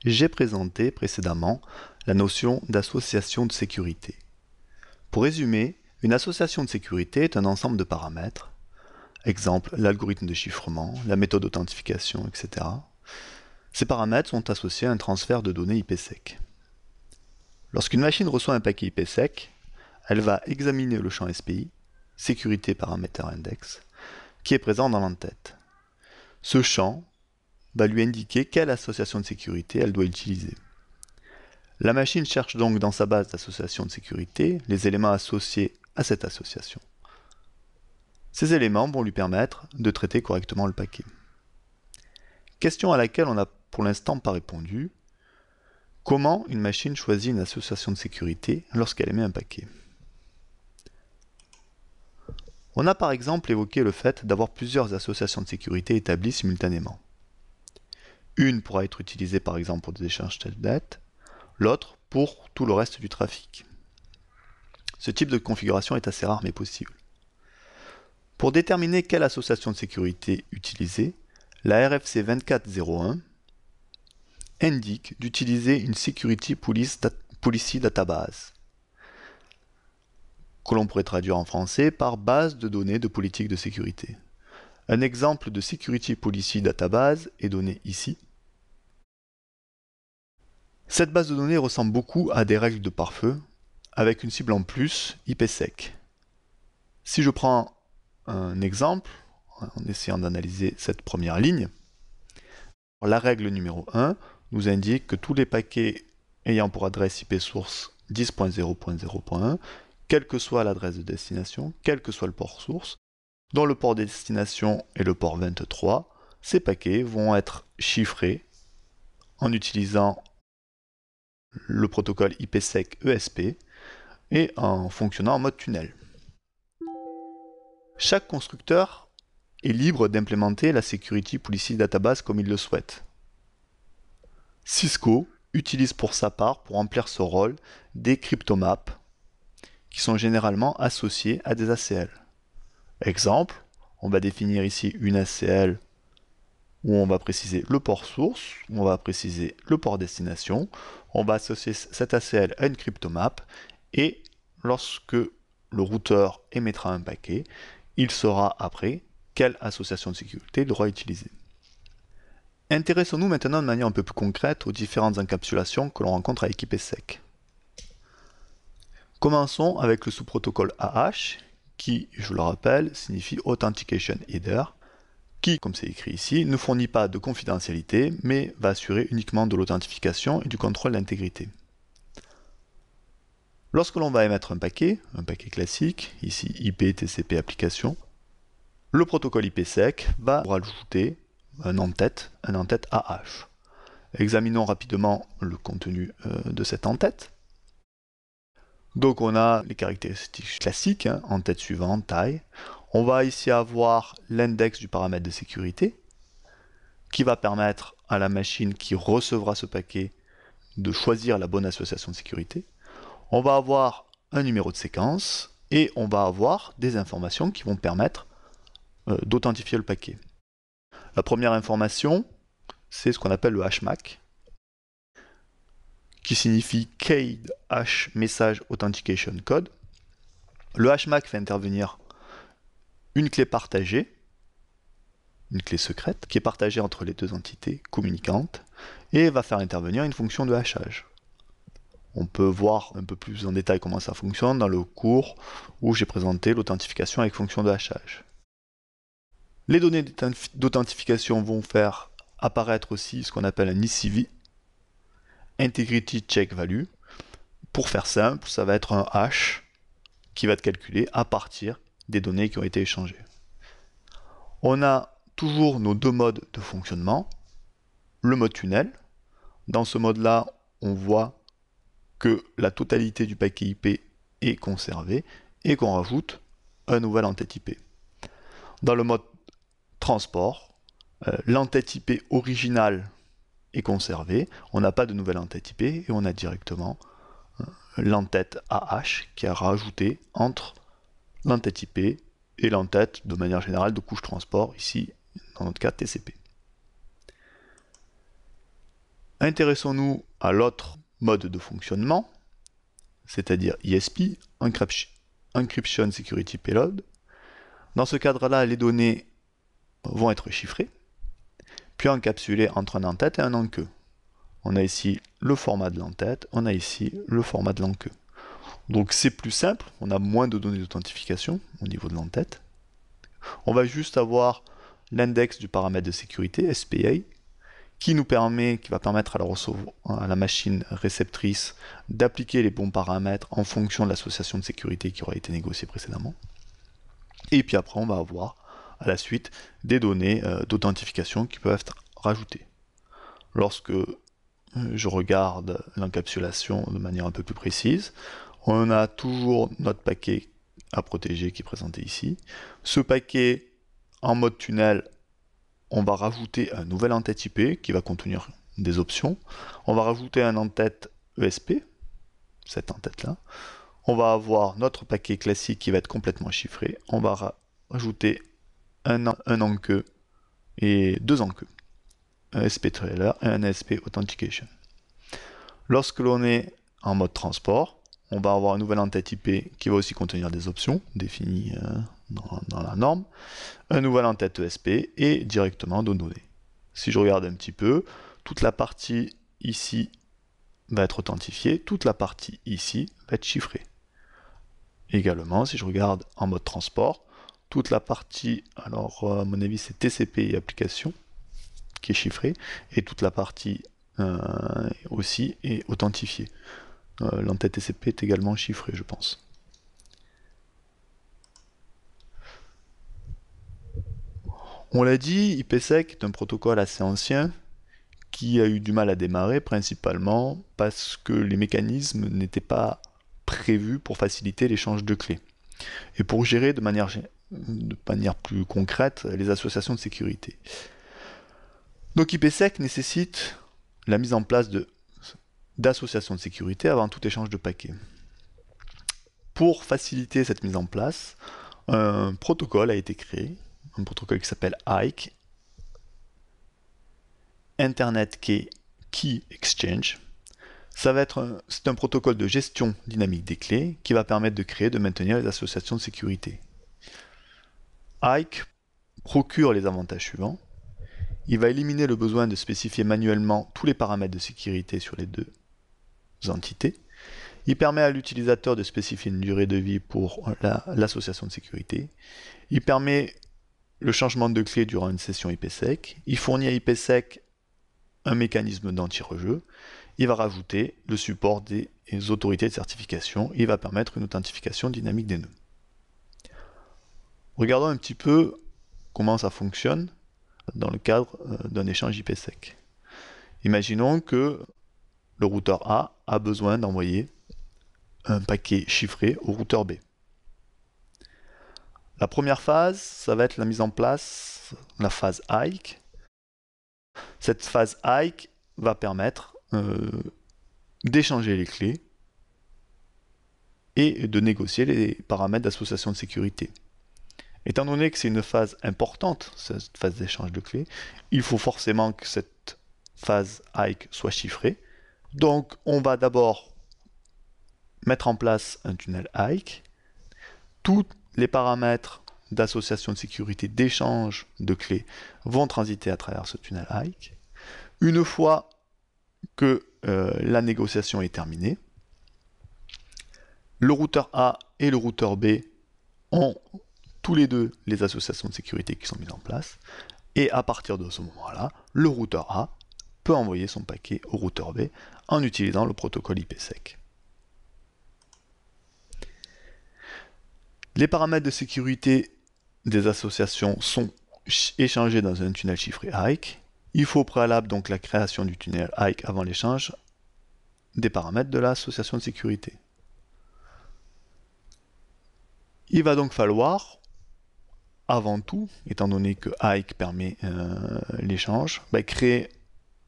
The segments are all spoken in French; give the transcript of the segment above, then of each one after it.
j'ai présenté précédemment la notion d'association de sécurité. Pour résumer, une association de sécurité est un ensemble de paramètres, exemple l'algorithme de chiffrement, la méthode d'authentification, etc. Ces paramètres sont associés à un transfert de données IPsec. Lorsqu'une machine reçoit un paquet IPsec, elle va examiner le champ SPI, sécurité paramètre index, qui est présent dans l'entête. Ce champ va lui indiquer quelle association de sécurité elle doit utiliser. La machine cherche donc dans sa base d'association de sécurité les éléments associés à cette association. Ces éléments vont lui permettre de traiter correctement le paquet. Question à laquelle on n'a pour l'instant pas répondu. Comment une machine choisit une association de sécurité lorsqu'elle émet un paquet? On a par exemple évoqué le fait d'avoir plusieurs associations de sécurité établies simultanément. Une pourra être utilisée par exemple pour des échanges telnet, l'autre pour tout le reste du trafic. Ce type de configuration est assez rare mais possible. Pour déterminer quelle association de sécurité utiliser, la RFC 2401 indique d'utiliser une Security Policy Database, que l'on pourrait traduire en français par base de données de politique de sécurité. Un exemple de Security Policy Database est donné ici. Cette base de données ressemble beaucoup à des règles de pare-feu, avec une cible en plus, IPsec. Si je prends un exemple, en essayant d'analyser cette première ligne, la règle numéro 1 nous indique que tous les paquets ayant pour adresse IP source 10.0.0.1, quelle que soit l'adresse de destination, quel que soit le port source, dont le port de destination est le port 23, ces paquets vont être chiffrés en utilisant le protocole IPsec ESP et en fonctionnant en mode tunnel. Chaque constructeur est libre d'implémenter la Security Policy Database comme il le souhaite. Cisco utilise pour sa part, pour remplir ce rôle, des cryptomaps qui sont généralement associés à des ACL. Exemple, on va définir ici une ACL où on va préciser le port source, où on va préciser le port destination, on va associer cette ACL à une cryptomap, et lorsque le routeur émettra un paquet, il saura après quelle association de sécurité il devra utiliser. Intéressons-nous maintenant de manière un peu plus concrète aux différentes encapsulations que l'on rencontre avec IPsec. Commençons avec le sous-protocole AH, qui, je le rappelle, signifie Authentication Header, qui, comme c'est écrit ici, ne fournit pas de confidentialité, mais va assurer uniquement de l'authentification et du contrôle d'intégrité. Lorsque l'on va émettre un paquet classique, ici IP TCP application, le protocole IPsec va rajouter un en-tête AH. Examinons rapidement le contenu de cette en-tête. Donc on a les caractéristiques classiques, en-tête suivante, taille. On va ici avoir l'index du paramètre de sécurité, qui va permettre à la machine qui recevra ce paquet de choisir la bonne association de sécurité. On va avoir un numéro de séquence, et on va avoir des informations qui vont permettre d'authentifier le paquet. La première information, c'est ce qu'on appelle le HMAC, qui signifie Keyed Hash Message Authentication Code. Le HMAC fait intervenir une clé partagée, une clé secrète, qui est partagée entre les deux entités communicantes, et va faire intervenir une fonction de hachage. On peut voir un peu plus en détail comment ça fonctionne dans le cours où j'ai présenté l'authentification avec fonction de hachage. Les données d'authentification vont faire apparaître aussi ce qu'on appelle un ICV, Integrity Check Value. Pour faire simple, ça va être un hash qui va être calculé à partir des données qui ont été échangées. On a toujours nos deux modes de fonctionnement. Le mode tunnel. Dans ce mode-là, on voit que la totalité du paquet IP est conservée et qu'on rajoute un nouvel en-tête IP. Dans le mode transport, l'en-tête IP originale est conservée, on n'a pas de nouvelle en-tête IP et on a directement l'en-tête AH qui a rajouté entre l'en-tête IP et l'en-tête de manière générale de couche transport, ici dans notre cas TCP. Intéressons-nous à l'autre mode de fonctionnement, c'est-à-dire ISP, Encryption Security Payload. Dans ce cadre-là, les données vont être chiffrées, puis encapsulées entre un en-tête et un en-queue. On a ici le format de l'en-tête, on a ici le format de l'en-queue. Donc c'est plus simple, on a moins de données d'authentification au niveau de l'en-tête. On va juste avoir l'index du paramètre de sécurité, SPA, qui va permettre à la machine réceptrice d'appliquer les bons paramètres en fonction de l'association de sécurité qui aura été négociée précédemment. Et puis après, on va avoir à la suite des données d'authentification qui peuvent être rajoutées. Lorsque je regarde l'encapsulation de manière un peu plus précise, on a toujours notre paquet à protéger qui est présenté ici. Ce paquet en mode tunnel, on va rajouter un nouvel en-tête IP qui va contenir des options. On va rajouter un en-tête ESP, cette en-tête-là. On va avoir notre paquet classique qui va être complètement chiffré. On va rajouter un en-queue et deux en-queue. Un SP trailer et un SP authentication. Lorsque l'on est en mode transport, on va avoir un nouvel en-tête IP qui va aussi contenir des options définies dans la norme, un nouvel en-tête ESP et directement nos données. Si je regarde un petit peu, toute la partie ici va être authentifiée, toute la partie ici va être chiffrée. Également, si je regarde en mode transport, toute la partie, alors à mon avis c'est TCP et application qui est chiffrée, et toute la partie aussi est authentifiée. L'entête TCP est également chiffrée, je pense. On l'a dit, IPsec est un protocole assez ancien qui a eu du mal à démarrer, principalement parce que les mécanismes n'étaient pas prévus pour faciliter l'échange de clés et pour gérer de manière plus concrète les associations de sécurité. Donc IPsec nécessite la mise en place d'associations de sécurité avant tout échange de paquets. Pour faciliter cette mise en place, un protocole a été créé, un protocole qui s'appelle IKE, Internet Key Exchange. C'est un protocole de gestion dynamique des clés qui va permettre de créer et de maintenir les associations de sécurité. IKE procure les avantages suivants. Il va éliminer le besoin de spécifier manuellement tous les paramètres de sécurité sur les deux entités. Il permet à l'utilisateur de spécifier une durée de vie pour l'association de sécurité. Il permet le changement de clé durant une session IPsec. Il fournit à IPsec un mécanisme d'anti-rejeu. Il va rajouter le support des autorités de certification. Il va permettre une authentification dynamique des nœuds. Regardons un petit peu comment ça fonctionne dans le cadre d'un échange IPsec. Imaginons que le routeur A a besoin d'envoyer un paquet chiffré au routeur B. La première phase, ça va être la mise en place, la phase IKE. Cette phase IKE va permettre d'échanger les clés et de négocier les paramètres d'association de sécurité. Étant donné que c'est une phase importante, cette phase d'échange de clés, il faut forcément que cette phase IKE soit chiffrée. Donc on va d'abord mettre en place un tunnel IKE. Tous les paramètres d'association de sécurité, d'échange de clés vont transiter à travers ce tunnel IKE. Une fois que la négociation est terminée, le routeur A et le routeur B ont tous les deux les associations de sécurité qui sont mises en place, et à partir de ce moment-là, le routeur A peut envoyer son paquet au routeur B en utilisant le protocole IPsec. Les paramètres de sécurité des associations sont échangés dans un tunnel chiffré IKE. Il faut au préalable donc la création du tunnel IKE avant l'échange des paramètres de l'association de sécurité. Il va donc falloir, avant tout, étant donné que IKE permet l'échange, créer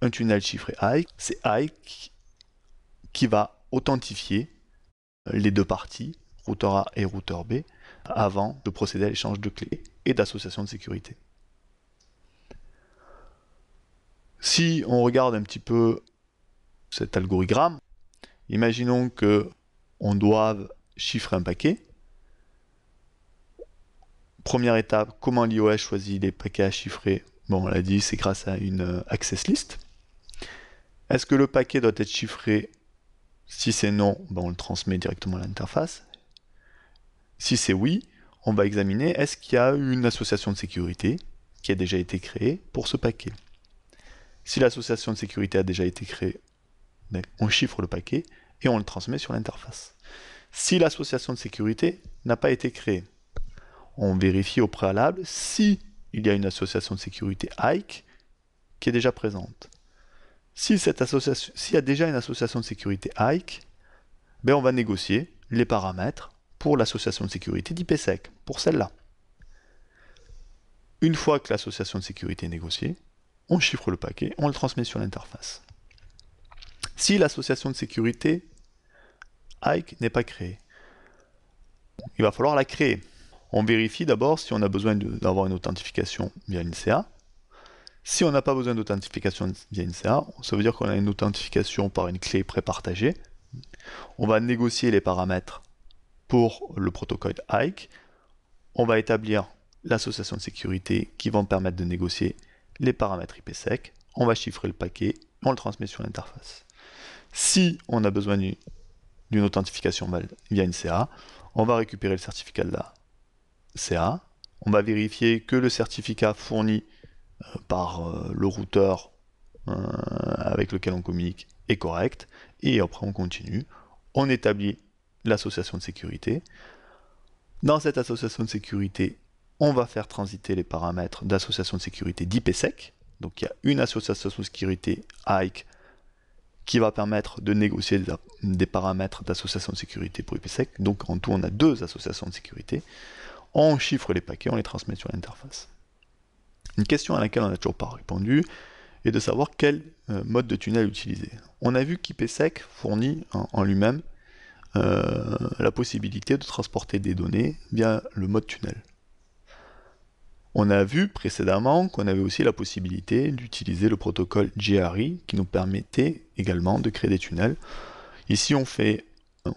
un tunnel chiffré IKE. C'est IKE qui va authentifier les deux parties, routeur A et routeur B, avant de procéder à l'échange de clés et d'association de sécurité. Si on regarde un petit peu cet algorithme. Imaginons que on doive chiffrer un paquet. Première étape, comment l'iOS choisit les paquets à chiffrer? Bon, on l'a dit, c'est grâce à une access list. Est-ce que le paquet doit être chiffré? Si c'est non, ben on le transmet directement à l'interface. Si c'est oui, on va examiner est-ce qu'il y a une association de sécurité qui a déjà été créée pour ce paquet. Si l'association de sécurité a déjà été créée, ben on chiffre le paquet et on le transmet sur l'interface. Si l'association de sécurité n'a pas été créée, on vérifie au préalable si il y a une association de sécurité IKE qui est déjà présente. S'il y a déjà une association de sécurité IKE, ben on va négocier les paramètres pour l'association de sécurité d'IPsec, pour celle-là. Une fois que l'association de sécurité est négociée, on chiffre le paquet, on le transmet sur l'interface. Si l'association de sécurité IKE n'est pas créée, il va falloir la créer. On vérifie d'abord si on a besoin d'avoir une authentification via une CA. Si on n'a pas besoin d'authentification via une CA, ça veut dire qu'on a une authentification par une clé prépartagée. On va négocier les paramètres pour le protocole IKE. On va établir l'association de sécurité qui va permettre de négocier les paramètres IPsec. On va chiffrer le paquet, on le transmet sur l'interface. Si on a besoin d'une authentification via une CA, on va récupérer le certificat de la CA. On va vérifier que le certificat fourni par le routeur avec lequel on communique est correct, et après on continue, on établit l'association de sécurité. Dans cette association de sécurité, on va faire transiter les paramètres d'association de sécurité d'IPsec, donc il y a une association de sécurité IKE qui va permettre de négocier des paramètres d'association de sécurité pour IPsec, donc en tout on a deux associations de sécurité. On chiffre les paquets, on les transmet sur l'interface. Une question à laquelle on n'a toujours pas répondu est de savoir quel mode de tunnel utiliser. On a vu qu'IPsec fournit en lui-même la possibilité de transporter des données via le mode tunnel. On a vu précédemment qu'on avait aussi la possibilité d'utiliser le protocole GRE qui nous permettait également de créer des tunnels. Ici on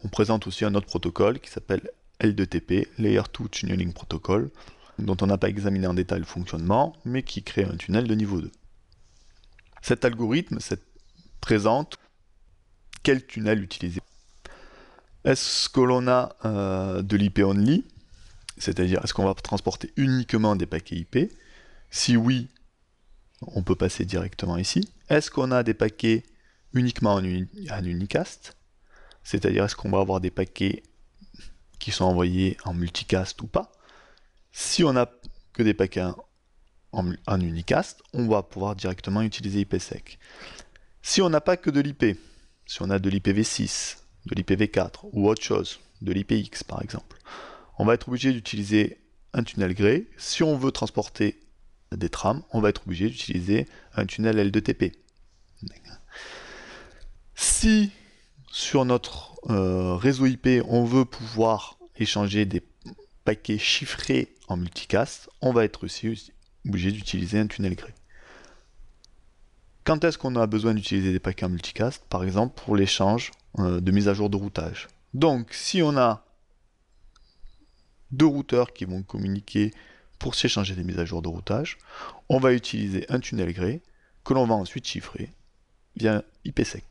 présente aussi un autre protocole qui s'appelle L2TP, Layer 2 Tunneling Protocol, dont on n'a pas examiné en détail le fonctionnement, mais qui crée un tunnel de niveau 2. Cet algorithme présente quel tunnel utiliser. Est-ce que l'on a de l'IP only, c'est-à-dire est-ce qu'on va transporter uniquement des paquets IP? Si oui, on peut passer directement ici. Est-ce qu'on a des paquets uniquement en unicast, c'est-à-dire est-ce qu'on va avoir des paquets qui sont envoyés en multicast ou pas? Si on n'a que des paquets en unicast, on va pouvoir directement utiliser IPsec. Si on n'a pas que de l'IP, si on a de l'IPv6, de l'IPv4 ou autre chose, de l'IPX par exemple, on va être obligé d'utiliser un tunnel gré. Si on veut transporter des trames, on va être obligé d'utiliser un tunnel L2TP. Si sur notre réseau IP, on veut pouvoir échanger des paquets chiffrés en multicast, on va être aussi obligé d'utiliser un tunnel gré. Quand est-ce qu'on a besoin d'utiliser des paquets en multicast? Par exemple pour l'échange de mise à jour de routage. Donc si on a deux routeurs qui vont communiquer pour s'échanger des mises à jour de routage, on va utiliser un tunnel gré que l'on va ensuite chiffrer via IPsec.